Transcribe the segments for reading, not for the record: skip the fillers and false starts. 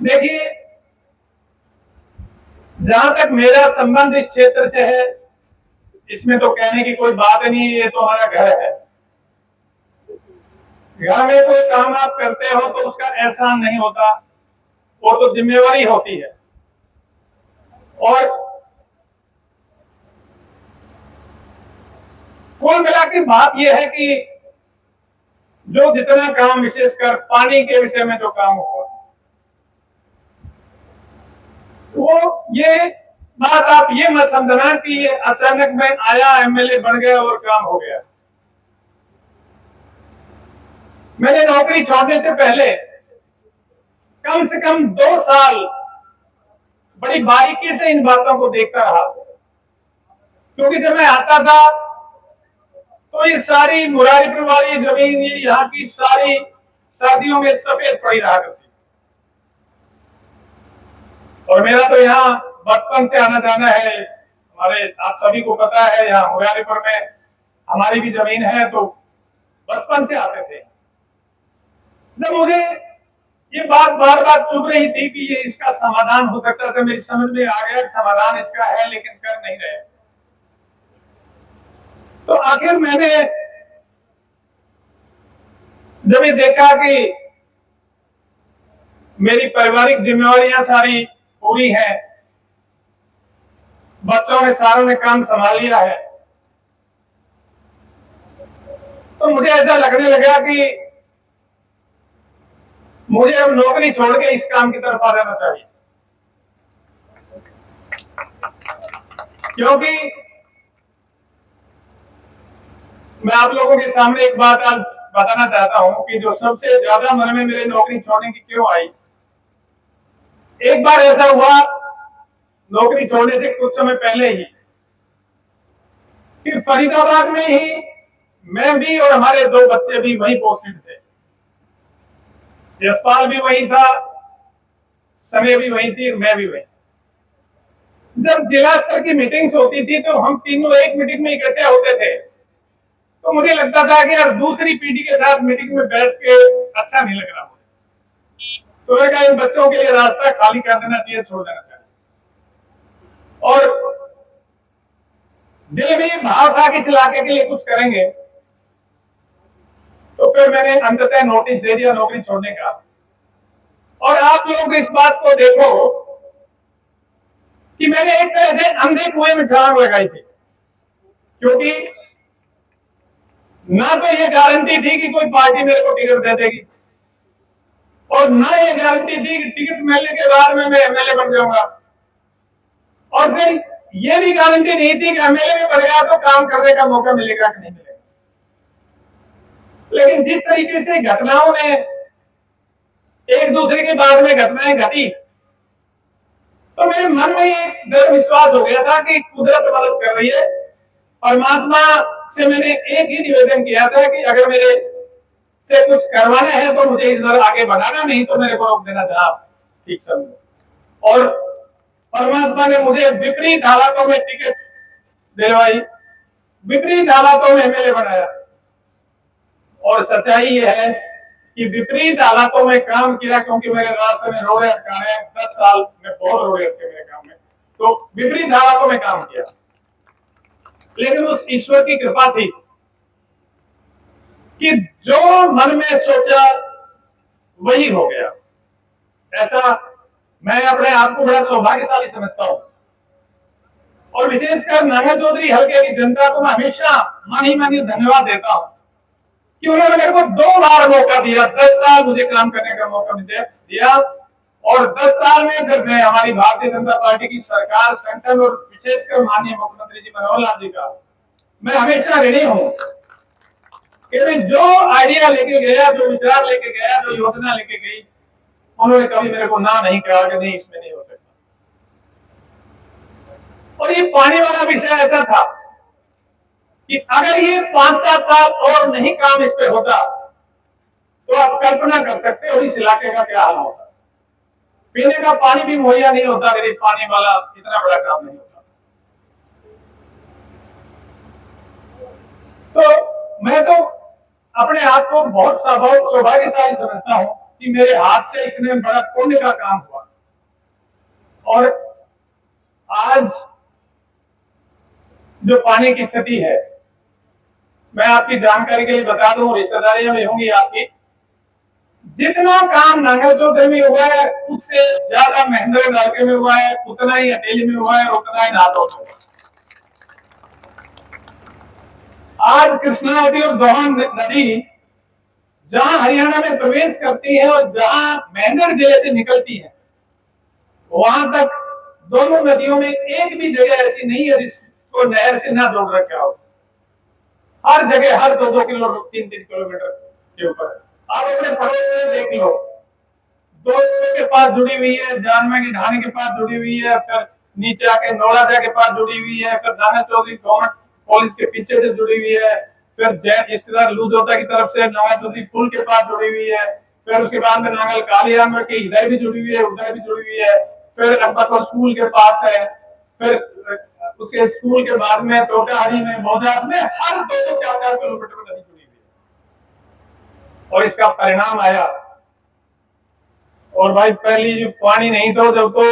देखिए, जहां तक मेरा संबंध इस क्षेत्र से है, इसमें तो कहने की कोई बात नहीं, ये तो हमारा घर है। घर में कोई काम आप करते हो तो उसका एहसान नहीं होता, वो तो जिम्मेवारी होती है। और कुल मिला के बात यह है कि जो जितना काम विशेषकर पानी के विषय में जो काम हुआ, तो ये बात आप ये मत समझना कि ये अचानक मैं आया, एमएलए बन गया और काम हो गया। मैंने नौकरी छोड़ने से पहले कम से कम 2 साल बड़ी बारीकी से इन बातों को देखता रहा, क्योंकि जब मैं आता था तो ये सारी मुरारीपुर वाली जमीन, ये यहाँ की सारी सर्दियों में सफेद पड़ी रहा करती। और मेरा तो यहाँ बचपन से आना जाना है, हमारे आप सभी को पता है, यहाँ मुरारीपुर में हमारी भी जमीन है, तो बचपन से आते थे। जब मुझे ये बात बार बार चुभ रही थी कि ये इसका समाधान हो सकता था, मेरी समझ में आ गया कि समाधान इसका है, लेकिन कर नहीं रहे। तो आखिर मैंने जब ये देखा कि मेरी पारिवारिक जिम्मेवारियां सारी पूरी हैं, बच्चों ने सारों ने काम संभाल लिया है, तो मुझे ऐसा लगने लगा कि मुझे अब नौकरी छोड़ के इस काम की तरफ आ जाना चाहिए। क्योंकि मैं आप लोगों के सामने एक बात आज बताना चाहता हूं कि जो सबसे ज्यादा मन में मेरे नौकरी छोड़ने की क्यों आई। एक बार ऐसा हुआ नौकरी छोड़ने से कुछ समय पहले ही कि फरीदाबाद में ही मैं भी और हमारे 2 बच्चे भी वही पोस्टेड थे। यशपाल भी वही था, समय भी वही थी, मैं भी वही। जब जिला स्तर की मीटिंग्स होती थी तो हम तीनों एक मीटिंग में इकट्ठे होते थे, तो मुझे लगता था कि यार दूसरी पीढ़ी के साथ मीटिंग में बैठ के अच्छा नहीं लग रहा, तो मैं कहा इन बच्चों के लिए रास्ता खाली कर देना चाहिए, छोड़ देना चाहिए। और दिल में ये भाव था कि इस इलाके के लिए कुछ करेंगे, तो फिर मैंने अंततः नोटिस दे दिया नौकरी छोड़ने का। और आप लोग इस बात को देखो कि मैंने एक तरह से अंधे कुएं में छलांग लगाई थी, क्योंकि ना तो ये गारंटी थी कि कोई पार्टी मेरे को टिकट दे देगी, और ना ये गारंटी थी कि टिकट मिलने के बाद में मैं एमएलए बन जाऊंगा, और फिर ये भी गारंटी नहीं थी कि एमएलए में बन गया तो काम करने का मौका मिलेगा कि नहीं मिलेगा। लेकिन जिस तरीके से घटनाओं ने एक दूसरे के बाद में घटनाएं घटी, तो मेरे मन में एक दृढ़ विश्वास हो गया था कि कुदरत मदद कर रही है। परमात्मा से मैंने एक ही निवेदन किया था कि अगर मेरे से कुछ करवाना है तो मुझे इधर आगे बढ़ाना, नहीं तो मेरे को रोक देना था, ठीक समझो। और परमात्मा ने मुझे विपरीत हालातों में टिकट दिलवाई, विपरीत हालातों में एमएलए बनाया। और सच्चाई यह है कि विपरीत हालातों में काम किया, क्योंकि मेरे रास्ते में रोड़े अटकाने 10 साल में बहुत रोड़े अटके मेरे काम में, तो विपरीत हालातों में काम किया। लेकिन उस ईश्वर की कृपा थी कि जो मन में सोचा वही हो गया। ऐसा मैं अपने आप को बड़ा सौभाग्यशाली समझता हूं। और विशेषकर नागा चौधरी हल्के की जनता को मैं हमेशा मन ही मन धन्यवाद देता हूं कि उन्होंने मेरे को 2 बार मौका दिया, 10 साल मुझे काम करने का मौका दिया। और 10 साल में फिर मैं हमारी भारतीय जनता पार्टी की सरकार, संगठन और विशेषकर माननीय मुख्यमंत्री जी मनोहर लाल जी का मैं हमेशा ऋणी हूं कि जो आइडिया लेके गया, जो विचार लेके गया, जो योजना लेके गई, उन्होंने कभी मेरे को ना नहीं कहा कि नहीं इसमें नहीं हो सकता। और ये पानी वाला विषय ऐसा था कि अगर ये 5-7 साल और नहीं काम इस पे होता तो आप कल्पना कर सकते हो इस इलाके का क्या हाल होता। पीने का पानी भी मुहैया नहीं होता, गरीब पानी वाला इतना बड़ा काम नहीं होता। तो मैं तो अपने आप को बहुत सौभाग्यशाली समझता हूं कि मेरे हाथ से इतने बड़ा पुण्य का काम हुआ। और आज जो पानी की स्थिति है, मैं आपकी जानकारी के लिए बता दूं, रिश्तेदारियां में होंगी आपकी, जितना काम नांगलचौधरी में हुआ है उससे ज्यादा महेंद्र नालके में हुआ है, उतना ही अटेली में हुआ है, उतना ही नादौर में हुआ है। आज कृष्णावती और दोहन नदी जहां हरियाणा में प्रवेश करती है और जहां महेंद्र जिले से निकलती है, वहां तक दोनों नदियों में एक भी जगह ऐसी नहीं है जिसको नहर से ना जोड़ रखा हो। हर जगह हर 2-2 किलोमीटर 3-3 किलोमीटर के ऊपर। आप अपने पड़ोस में देख लो, दो के पास जुड़ी हुई है, जानवे की ढाणी के पास जुड़ी हुई है, फिर नीचे आके नौलाजा के पास जुड़ी हुई है, फिर दाना चौधरी गवर्नमेंट कॉलेज के पीछे से जुड़ी हुई है, फिर जैन रिश्तेदार लूजोता की तरफ से नागा चौधरी पुल के पास जुड़ी हुई है, फिर उसके बाद में नांगल कालियानवर के इधर भी जुड़ी हुई है, उधर भी जुड़ी हुई है, फिर अकबरपुर स्कूल के पास है, फिर उसके स्कूल के बाद में तोटाहारी में, मौजास में, हर 2-4 किलोमीटर में नदी जुड़ी हुई है। और इसका परिणाम आया। और भाई पहली जो पानी नहीं था, जब तो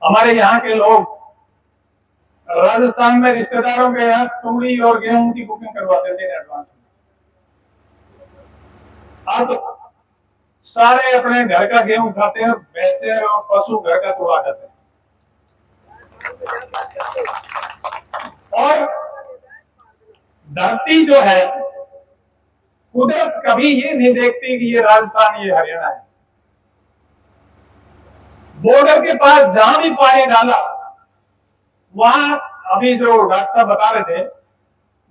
हमारे यहाँ के लोग राजस्थान में रिश्तेदारों के यहाँ तूड़ी और गेहूं की बुकिंग करवाते थे एडवांस में। अब सारे अपने घर का गेहूं खाते हैं, भैंसे और पशु घर का तोड़ा खाते हैं। और धरती जो है, कुदरत कभी ये नहीं देखती कि ये राजस्थान, ये हरियाणा है। बॉर्डर के पास जहां भी पानी डाला, वहां अभी जो डॉक्टर साहब बता रहे थे,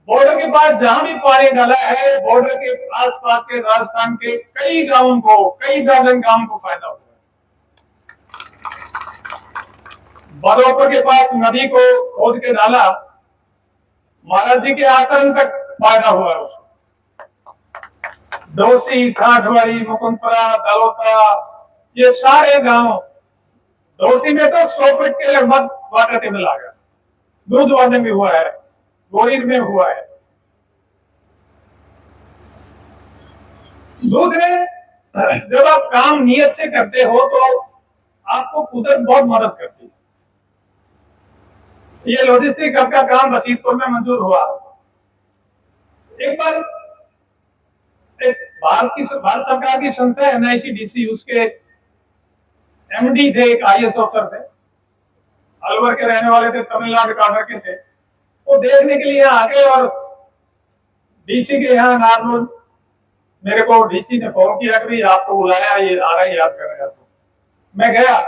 बॉर्डर के पास जहां भी पानी डाला है, बॉर्डर के आसपास के राजस्थान के कई गांवों को, कई दर्जन गांवों को फायदा हुआ। बदौपुर के पास नदी को खोद के डाला, महाराज जी के आश्रम तक फायदा हुआ उसको। डोसी, ठाठवाड़ी, मुकुंदपुरा, दलोता, ये सारे गांव, डोसी में तो 100 फीट के लगभग वाटर टेबल आ गया। दूधवाने में हुआ है, गोरीर में हुआ है। दूसरे, जब आप काम नियत से करते हो तो आपको कुदरत बहुत मदद करती है। ये लॉजिस्टिक हब का काम रसीदपुर में मंजूर हुआ। एक बार एक भारत सरकार की संस्था NICDC, उसके MD थे, एक IAS अफसर थे, अलवर के रहने वाले थे, तमिलनाडु काडर के थे। वो देखने के लिए आगे, और DC के यहाँ नारनूल मेरे को DC ने फोन किया कि आपको बुलाया, ये आ रहा है, याद कर रहे हैं। मैं गया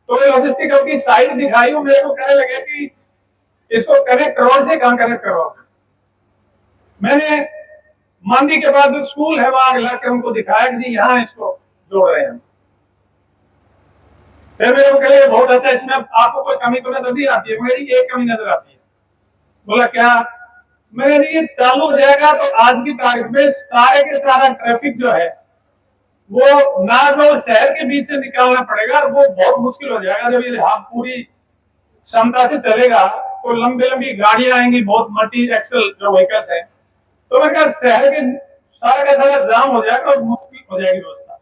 तो लॉजिस्टिक हब की साइट दिखाई, वो मेरे को कहने लगे कि इसको कनेक्ट रोड से कहां कनेक्ट करवाओगे। मैंने मंडी के बाद जो स्कूल है वहां लाकर उनको दिखाया कि जी यहाँ इसको जोड़ रहे हैं। फिर मेरे को कहे बहुत अच्छा, इसमें आपको कोई कमी तो नजर नहीं आती है? मेरी एक कमी नजर आती है। बोला क्या? मैंने ये चालू हो जाएगा तो आज की तारीख में सारे के सारा ट्रैफिक जो है वो नागौर शहर के बीच से निकालना पड़ेगा, और वो बहुत मुश्किल हो जाएगा। जब ये हाथ पूरी क्षमता से चलेगा तो लंबी लंबी गाड़ियां आएंगी, बहुत मल्टी एक्सल जो व्हीकल्स है, तो मैं क्या शहर के सारा का सारा जाम हो जाएगा और मुश्किल हो जाएगी व्यवस्था।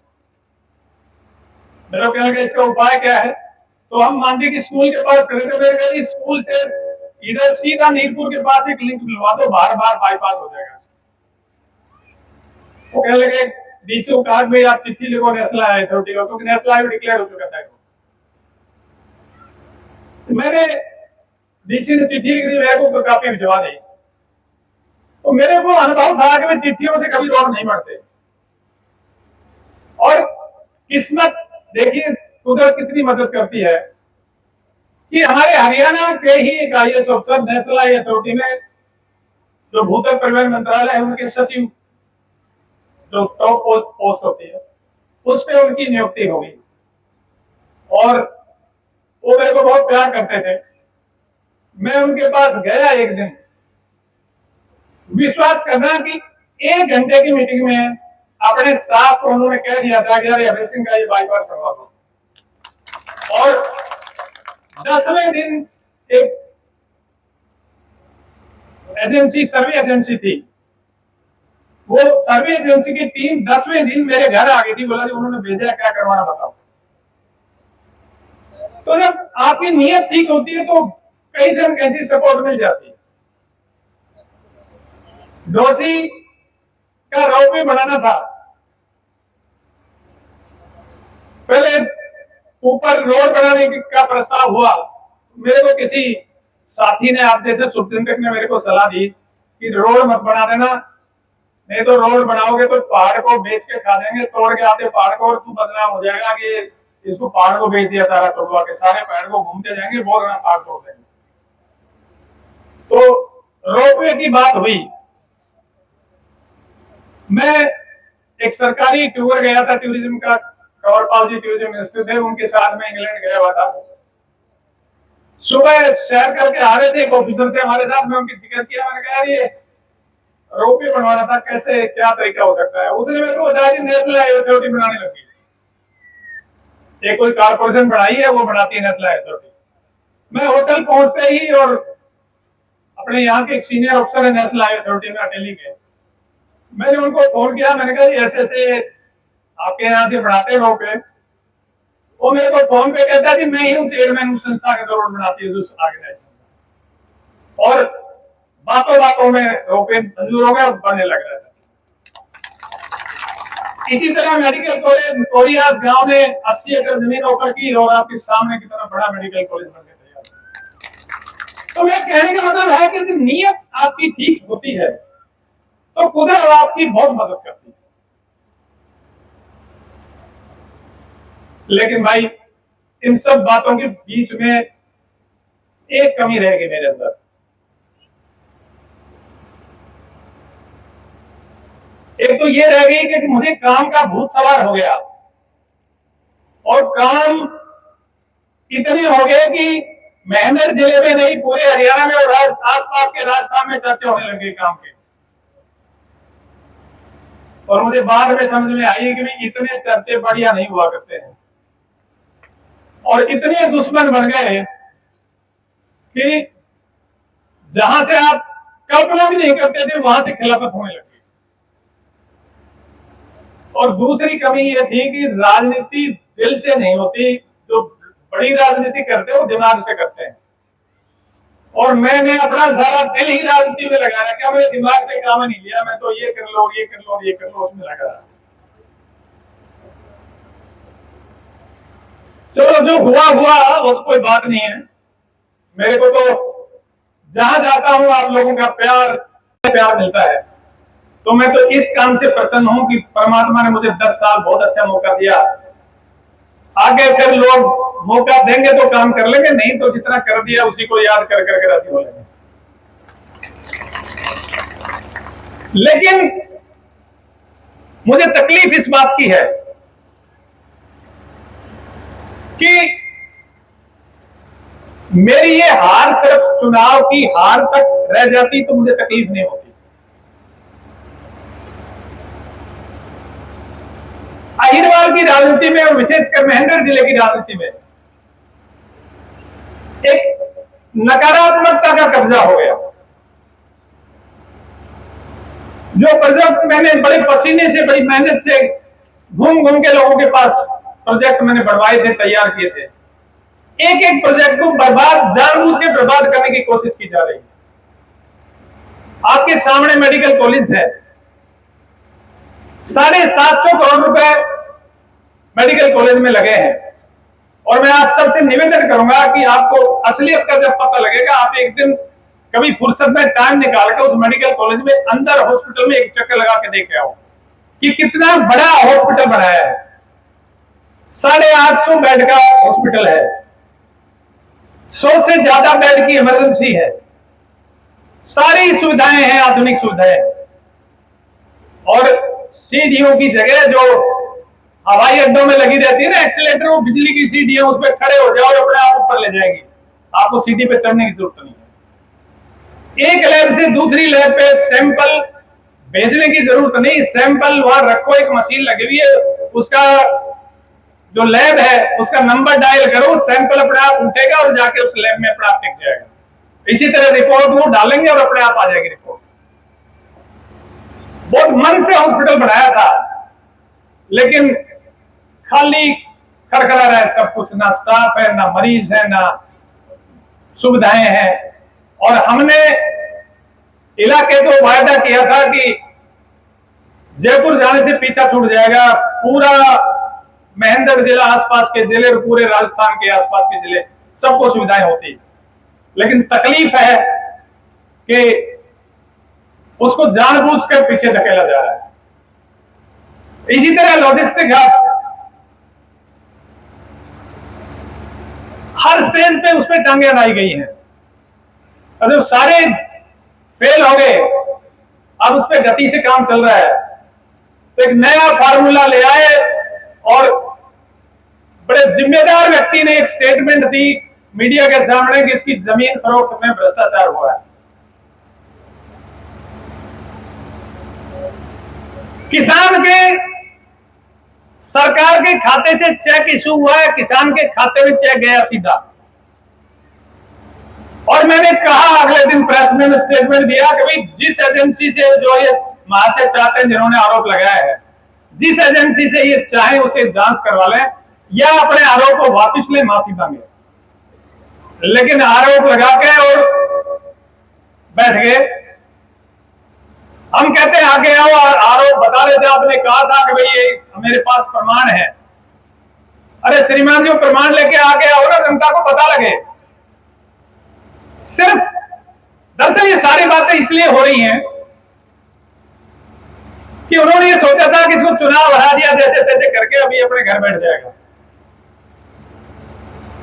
मेरे कहने का इसका उपाय क्या है? तो हम मांडी की स्कूल के पास खड़े थे, मेरे कहा स्कूल से इधर सीधा नीरपुर के पास एक लिंक मिलवा दो, बार बार बाईपास हो जाएगा। वो कहने लगे DC को कहा भाई आप चिट्ठी लिखो नेशनल हाईवे अथॉरिटी को, क्योंकि नेशनल हाईवे डिक्लेयर हो चुका था। मैंने DC ने चिट्ठी लिख दी, मेरे को काफी भिजवा दी। तो मेरे को अनुभव था कि मैं चिट्ठियों से कभी रोड नहीं बढ़ते। और किस्मत देखिए कुदरत कितनी मदद करती है कि हमारे हरियाणा के ही एक IAS अफसर नेशनल हाईवे अथॉरिटी में, जो भूतल परिवहन मंत्रालय है, उनके सचिव जो टॉप पोस्ट होती है, उस पे उनकी नियुक्ति होगी। और वो मेरे को बहुत प्यार करते थे। मैं उनके पास गया एक दिन, विश्वास करना कि 1 घंटे की मीटिंग में अपने स्टाफ को उन्होंने कह दिया था कि यार हरि सिंह का ये बाईपास करवा दो। और 10वें दिन एक एजेंसी, सर्वे एजेंसी थी, वो सर्वे एजेंसी की टीम 10वें दिन मेरे घर आ गई थी, बोला जी उन्होंने भेजा क्या करवाना बताओ। तो जब आपकी नीयत ठीक होती है तो कहीं से न कहीं सपोर्ट मिल जाती है। डोसी का रोप वे बनाना था, पहले ऊपर रोड बनाने का प्रस्ताव हुआ। मेरे को किसी साथी ने, आप जैसे सुप्रीमकोर्ट ने मेरे को सलाह दी कि रोड मत बना देना, नहीं तो रोड बनाओगे तो पहाड़ को बेच के खा देंगे, तोड़ के आते पहाड़ को, और तू बदनाम हो जाएगा कि इसको पहाड़ को बेच दिया सारा, तोड़वा के सारे पहाड़ को घूमते जाएंगे, बहुत बड़ा पहाड़ तोड़ देंगे। तो रोपवे की बात हुई। मैं एक सरकारी टूर गया था टूरिज्म का, कंवरपाल जी टूरिज्म मिनिस्टर थे, उनके साथ में इंग्लैंड गया हुआ था। सुबह सैर करके आ रहे थे, एक ऑफिसर थे हमारे साथ में, उनकी जिक्र किया, मैंने कहा ये रोपवे बनवाना था, कैसे क्या तरीका हो सकता है। उसने मेरे को बताया कि नेशनल हाईवे अथॉरिटी बनाने लगी, ये कोई कारपोरेशन बनाई है, वो बनाती है नेशनल हाईवे अथॉरिटी। मैं होटल पहुंचते ही, और अपने यहाँ के सीनियर अफसर है नेशनल हाईवे अथॉरिटी में, अटेली के, मैंने उनको फोन किया, मैंने कहा ऐसे ऐसे आपके यहाँ से बनाते हैं रोपवे। वो मेरे को फोन पे कहता है कि मैं ही हूँ चेयरमैन उस संस्था के, रोड बनाती है उस ऑर्गेनाइजेशन, और बातों बातों में रोपवे मंजूर हो गया, बनने लग रहा था। इसी तरह मेडिकल कॉलेज कोरियास गांव ने 80 एकड़ जमीन ऑफर की, और आपके सामने की तरह बड़ा मेडिकल कॉलेज बन के तैयार। तो मैं कहने का मतलब है कि नीयत आपकी ठीक होती है तो कुदरत आपकी बहुत मदद करती है। लेकिन भाई इन सब बातों के बीच में एक कमी रहेगी मेरे अंदर। एक तो ये रह गई कि मुझे काम का भूत सवार हो गया, और काम इतने हो गए कि मेहनत जिले में नहीं, पूरे हरियाणा में और आसपास के राजस्थान में चर्चा होने लगी काम के। और मुझे बाद में समझ में आई कि इतने चर्चे बढ़िया नहीं हुआ करते हैं, और इतने दुश्मन बन गए कि जहां से आप कल्पना भी नहीं करते थे वहां से खिलाफत होने लगी। और दूसरी कमी यह थी कि राजनीति दिल से नहीं होती, जो बड़ी राजनीति करते हैं वो दिमाग से करते हैं, और मैंने अपना सारा दिल ही राजनीति में लगाया, क्या मैंने दिमाग से काम नहीं लिया, मैं तो ये कर लो ये कर लो ये कर लो उसमें लगा। चलो जो हुआ हुआ वो तो कोई बात नहीं है। मेरे को तो जहां जाता हूं आप लोगों का प्यार मिलता है, तो मैं तो इस काम से प्रसन्न हूं कि परमात्मा ने मुझे 10 साल बहुत अच्छा मौका दिया। आगे फिर लोग मौका देंगे तो काम कर लेंगे, नहीं तो जितना कर दिया उसी को याद कर करके राजी हो लेंगे। लेकिन मुझे तकलीफ इस बात की है कि मेरी ये हार सिर्फ चुनाव की हार तक रह जाती तो मुझे तकलीफ नहीं होती। अहिरवाल की राजनीति में और विशेषकर महेंद्र जिले की राजनीति में एक नकारात्मकता का कब्जा हो गया। जो प्रोजेक्ट मैंने बड़े पसीने से, बड़ी मेहनत से घूम घूम के लोगों के पास प्रोजेक्ट मैंने बनवाए थे, तैयार किए थे, एक एक प्रोजेक्ट को बर्बाद, जानबूझ के बर्बाद करने की कोशिश की जा रही है। आपके सामने मेडिकल कॉलेज है, 750 करोड़ रुपए मेडिकल कॉलेज में लगे हैं, और मैं आप सबसे निवेदन करूंगा कि आपको असलियत का जब पता लगेगा, आप एक दिन कभी फुर्सत में टाइम निकालकर उस मेडिकल कॉलेज में अंदर हॉस्पिटल में एक चक्कर लगा के देख आओ कि कितना बड़ा हॉस्पिटल बनाया है। 850 बेड का हॉस्पिटल है, 100 से ज्यादा बेड की इमरजेंसी है, सारी सुविधाएं हैं, आधुनिक सुविधाएं, और सीढ़ियों की जगह जो हवाई अड्डों में लगी रहती है ना एक्सीलेटर, वो बिजली की सीढ़ी है, उस पर खड़े हो जाओ और अपने आप ऊपर ले जाएगी, आपको सीढ़ी पे चढ़ने की जरूरत नहीं है। एक लैब से दूसरी लैब पे सैंपल भेजने की जरूरत नहीं, सैंपल वहां रखो, एक मशीन लगी हुई है, उसका जो लैब है उसका नंबर डायल करो, सैंपल अपने आप उठेगा और जाके उस लैब में अपने आप टिक जाएगा। इसी तरह रिपोर्ट वो डालेंगे और अपने आप आ जाएगी रिपोर्ट। बहुत मन से हॉस्पिटल बनाया था, लेकिन खाली खड़खड़ा रहा है सब कुछ, ना स्टाफ है, ना मरीज है, ना सुविधाएं हैं। और हमने इलाके को वायदा किया था कि जयपुर जाने से पीछा छूट जाएगा, पूरा महेंद्रगढ़ जिला, आसपास के जिले और पूरे राजस्थान के आसपास के जिले सबको सुविधाएं होती। लेकिन तकलीफ है कि उसको जानबूझकर पीछे धकेला जा रहा है। इसी तरह लॉजिस्टिक हब हर स्टेज पे उस पर टांगे अड़ाई गई हैं, और जब सारे फेल हो गए, अब उस पर गति से काम चल रहा है, तो एक नया फार्मूला ले आए और बड़े जिम्मेदार व्यक्ति ने एक स्टेटमेंट दी मीडिया के सामने कि इसकी जमीन फरोख्त में भ्रष्टाचार हुआ है। किसान के सरकार के खाते से चेक इशू हुआ है, किसान के खाते में चेक गया सीधा। और मैंने कहा अगले दिन प्रेस में स्टेटमेंट दिया कि भाई जिस एजेंसी से जो ये महाशय चाहते हैं, जिन्होंने आरोप लगाया है, जिस एजेंसी से ये चाहे उसे जांच करवा लें या अपने आरोप को वापस ले, माफी मांगे। लेकिन आरोप लगा के और बैठ गए। हम कहते हैं आगे आओ, आरोप बता रहे थे, आपने कहा था कि भाई ये मेरे पास प्रमाण है। अरे श्रीमान जी, प्रमाण लेके आगे आओ ना, जनता को पता लगे। सिर्फ दरअसल ये सारी बातें इसलिए हो रही हैं कि उन्होंने ये सोचा था कि इसको चुनाव हरा दिया जैसे तैसे करके अभी अपने घर बैठ जाएगा।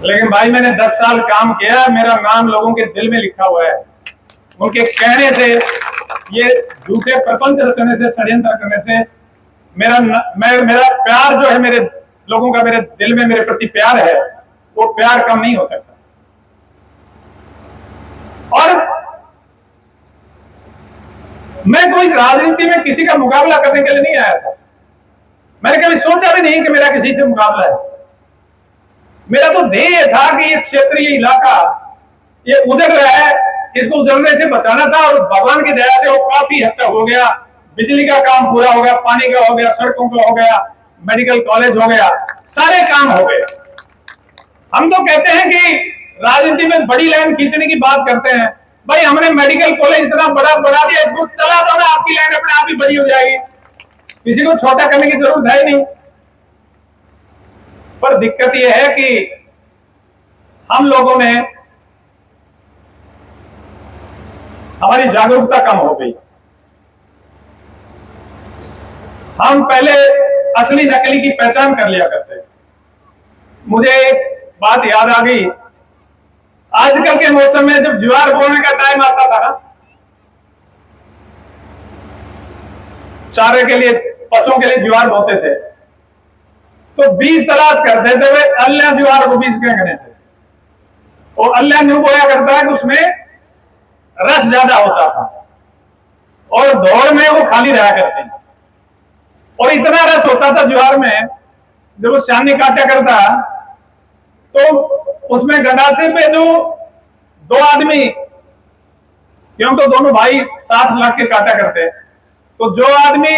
लेकिन भाई मैंने 10 साल काम किया, मेरा नाम लोगों के दिल में लिखा हुआ है। उनके कहने से, ये झूठे प्रपंच रचने से, षड्यंत्र करने से मेरा प्यार जो है, मेरे लोगों का मेरे दिल में मेरे प्रति प्यार है, वो प्यार कम नहीं हो सकता। और मैं कोई राजनीति में किसी का मुकाबला करने के लिए नहीं आया था। मैंने कभी सोचा भी नहीं कि मेरा किसी से मुकाबला है। मेरा तो ध्येय था कि ये क्षेत्रीय इलाका ये उजड़ रहा है, इसको उजड़ने से बचाना था। और भगवान की दया से वो काफी हद तक हो गया। बिजली का काम पूरा हो गया, पानी का हो गया, सड़कों का हो गया, मेडिकल कॉलेज हो गया, सारे काम हो गए। हम तो कहते हैं कि राजनीति में बड़ी लाइन खींचने की बात करते हैं। भाई हमने मेडिकल कॉलेज इतना बड़ा बढ़ा दिया, इसको चला दो ना, आपकी लाइन अपने आप ही बड़ी हो जाएगी, किसी को छोटा करने की जरूरत है नहीं। पर दिक्कत यह है कि हम लोगों में हमारी जागरूकता कम हो गई। हम पहले असली नकली की पहचान कर लिया करते। मुझे एक बात याद आ गई, आजकल के मौसम में जब ज्वार बोने का टाइम आता था ना, चारे के लिए, पशुओं के लिए ज्वार बोते थे, तो बीज तलाश करते थे वे अल्लाह ज्वार को बीज फेंकने से। वो अल्लाह न्यू बोया करता है कि उसमें रस ज्यादा होता था और दौड़ में वो खाली रहा करती, और इतना रस होता था ज्वार में, जब वो शानी काटा करता तो उसमें गंडासे पे जो 2 आदमी, क्यों तो दोनों भाई साथ लग के काटा करते, तो जो आदमी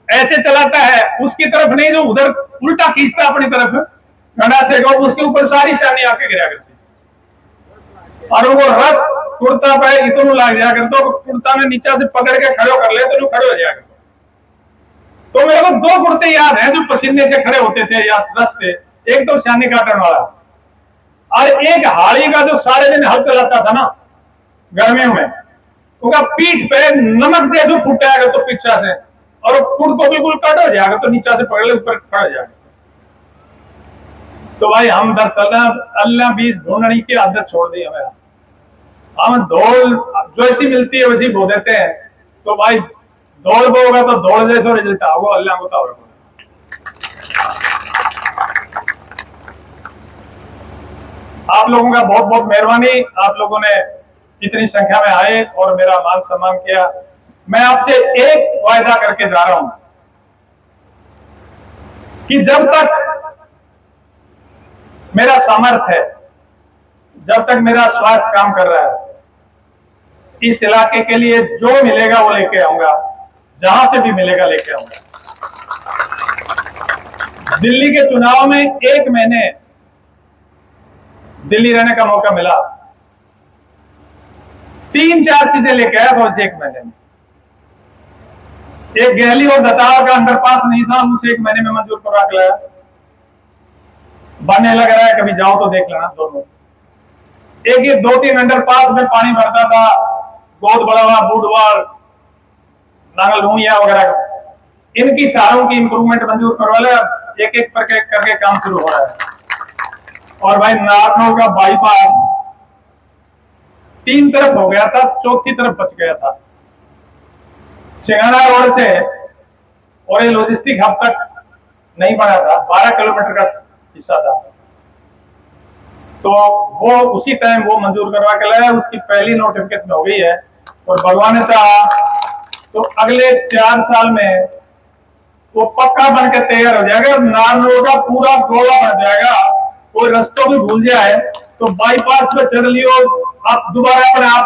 ऐसे चलाता है उसकी तरफ नहीं, जो उधर उल्टा खींचता अपनी तरफ गंडासे को, उसके ऊपर सारी शानी आके गिरा करती, और वो रस कुर्ता पे इतना लग जाया करता, कुर्ता में नीचा से पकड़ के खड़े कर ले तो खड़े हो जाया करता। तो मेरे को 2 कुर्ते याद हैं जो पसीने से खड़े होते थे या रस से। एक तो शानी काटने वाला, और एक हाड़ी का जो सारे दिन हल चलाता था ना गर्मियों में, उनका पीठ पे नमक जैसे फुटाएगा तो पीछा से, और कुड़ को बिल्कुल कट हो जाएगा तो नीचा से पकड़ ले, ऊपर खड़ा हो जाएगा। तो भाई हम अल्लाह बीज ढूंढने की आदत छोड़ दी हमें। हम दौड़ जैसी मिलती है वैसी बो देते हैं। तो भाई दौड़ बोगा तो दौड़ जैसा रिजल्ट आओगे, अल्लाह को बताओ। आप लोगों का बहुत बहुत मेहरबानी, आप लोगों ने इतनी संख्या में आए और मेरा मान सम्मान किया। मैं आपसे एक वायदा करके जा रहा हूं कि जब तक मेरा सामर्थ्य है, जब तक मेरा स्वास्थ्य काम कर रहा है, इस इलाके के लिए जो मिलेगा वो लेके आऊंगा। जहां से भी मिलेगा लेके आऊंगा। दिल्ली के चुनाव में 1 महीने दिल्ली रहने का मौका मिला, 3-4 चीजें लेके आया था उस 1 महीने में। एक गहली और दताल का अंडरपास नहीं था, उसे 1 महीने में मंजूर करवा के लाया। बनने लग रहा है, कभी जाओ तो देख लेना दोनों। एक ये 2-3 अंडरपास में पानी भरता था, बहुत बड़ा बूढ़वार, नांगलूनिया वगैरह, इनकी सारों की इंप्रूवमेंट मंजूर करवा लिया। एक एक करके काम शुरू हो रहा है। और भाई नारनौल का बाईपास 3 तरफ हो गया था, चौथी तरफ बच गया था। सिंघाना रोड से और ये लॉजिस्टिक हब तक नहीं बना था, 12 किलोमीटर का हिस्सा था। तो वो उसी टाइम वो मंजूर करवा के लाया, उसकी पहली नोटिफिकेशन हो गई है। और भगवान ने चाहा तो अगले 4 साल में वो पक्का बनकर तैयार हो जाएगा। नारनौल का पूरा गोला बन जाएगा। कोई रास्तों भी भूल जाए तो बाईपास पे चढ़ लियो, आप दोबारा अपने आप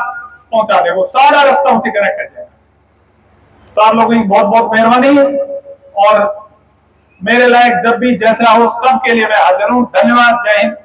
पहुंचा देगा, सारा रास्ता उनसे कनेक्ट कर जाएगा। तो आप लोगों की बहुत बहुत मेहरबानी, और मेरे लायक जब भी जैसा हो सबके लिए मैं हाजिर हूं। धन्यवाद। जय हिंद।